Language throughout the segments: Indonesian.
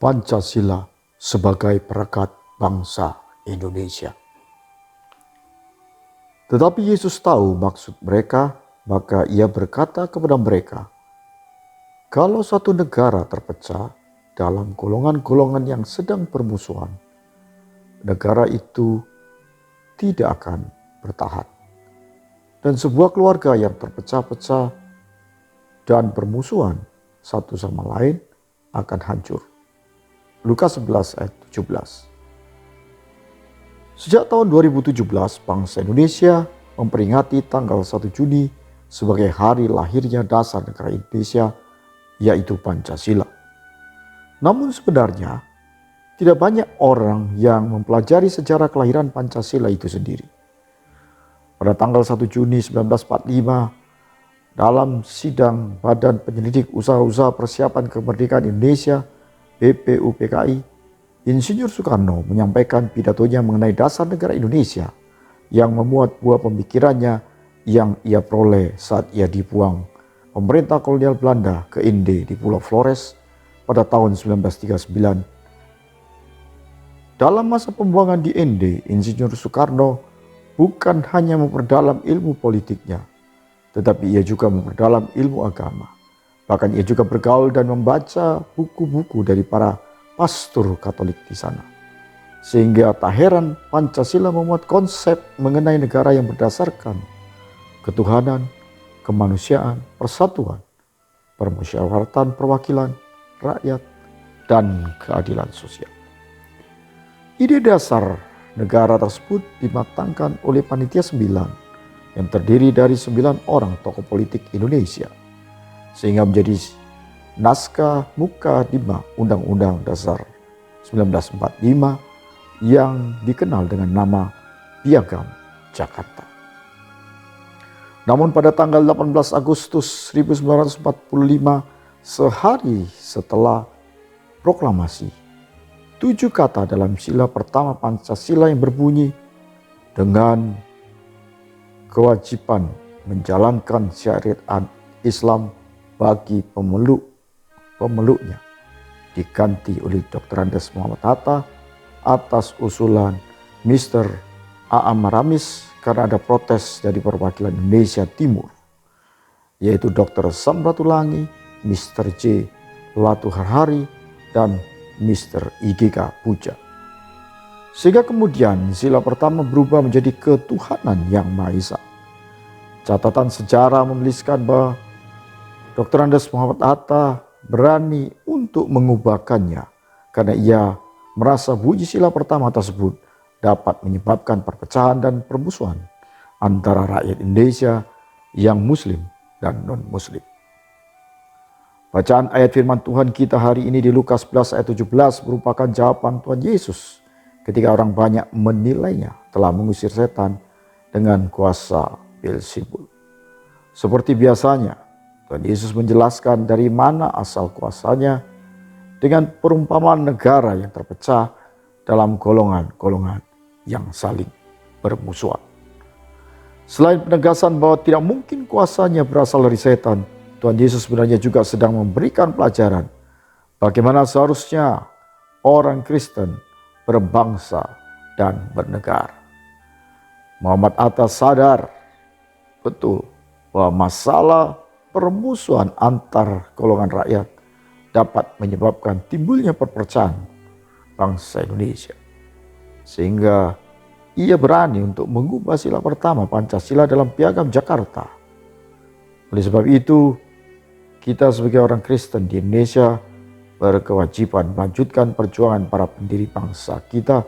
Pancasila sebagai perekat bangsa Indonesia. Tetapi Yesus tahu maksud mereka, maka ia berkata kepada mereka, kalau suatu negara terpecah dalam golongan-golongan yang sedang bermusuhan, negara itu tidak akan bertahan. Dan sebuah keluarga yang terpecah-pecah dan bermusuhan satu sama lain akan hancur. Lukas 11 ayat 17. Sejak tahun 2017, bangsa Indonesia memperingati tanggal 1 Juni sebagai hari lahirnya dasar negara Indonesia, yaitu Pancasila. Namun sebenarnya, tidak banyak orang yang mempelajari sejarah kelahiran Pancasila itu sendiri. Pada tanggal 1 Juni 1945, dalam sidang Badan Penyelidik Usaha-Usaha Persiapan Kemerdekaan Indonesia BPUPKI, Insinyur Soekarno menyampaikan pidatonya mengenai dasar negara Indonesia yang memuat buah pemikirannya yang ia peroleh saat ia dibuang pemerintah kolonial Belanda ke Inde di Pulau Flores pada tahun 1939. Dalam masa pembuangan di Inde, Insinyur Soekarno bukan hanya memperdalam ilmu politiknya, tetapi ia juga memperdalam ilmu agama. Bahkan ia juga bergaul dan membaca buku-buku dari para pastor Katolik di sana. Sehingga tak heran Pancasila memuat konsep mengenai negara yang berdasarkan ketuhanan, kemanusiaan, persatuan, permusyawaratan perwakilan rakyat, dan keadilan sosial. Ide dasar negara tersebut dimatangkan oleh Panitia 9 yang terdiri dari 9 orang tokoh politik Indonesia, sehingga menjadi naskah Mukadimah Undang-Undang Dasar 1945 yang dikenal dengan nama Piagam Jakarta. Namun pada tanggal 18 Agustus 1945, sehari setelah proklamasi, 7 kata dalam sila pertama Pancasila yang berbunyi dengan kewajiban menjalankan syariat Islam bagi pemeluknya diganti oleh Dr. Andes Muhammad Hatta atas usulan Mr. A.A. Maramis karena ada protes dari perwakilan Indonesia Timur, yaitu Dr. Samratulangi, Mr. J. Latuharhari, dan Mr. I.G.K. Puja. Sehingga kemudian sila pertama berubah menjadi ketuhanan yang Maha Esa. Catatan sejarah menuliskan bahwa Dr. Andes Muhammad Hatta berani untuk mengubahkannya karena ia merasa bunyi sila pertama tersebut dapat menyebabkan perpecahan dan permusuhan antara rakyat Indonesia yang muslim dan non-muslim. Bacaan ayat firman Tuhan kita hari ini di Lukas 11 ayat 17 merupakan jawaban Tuhan Yesus ketika orang banyak menilainya telah mengusir setan dengan kuasa Beelzebul. Seperti biasanya, Tuhan Yesus menjelaskan dari mana asal kuasanya dengan perumpamaan negara yang terpecah dalam golongan-golongan yang saling bermusuhan. Selain penegasan bahwa tidak mungkin kuasanya berasal dari setan, Tuhan Yesus sebenarnya juga sedang memberikan pelajaran bagaimana seharusnya orang Kristen berbangsa dan bernegara. Muhammad Hatta sadar betul bahwa masalah permusuhan antar golongan rakyat dapat menyebabkan timbulnya perpecahan bangsa Indonesia. Sehingga ia berani untuk mengubah sila pertama Pancasila dalam Piagam Jakarta. Oleh sebab itu, kita sebagai orang Kristen di Indonesia berkewajiban melanjutkan perjuangan para pendiri bangsa kita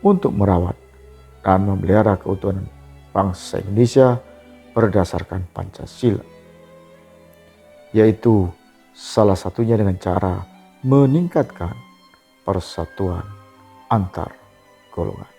untuk merawat dan memelihara keutuhan bangsa Indonesia berdasarkan Pancasila, yaitu salah satunya dengan cara meningkatkan persatuan antar golongan.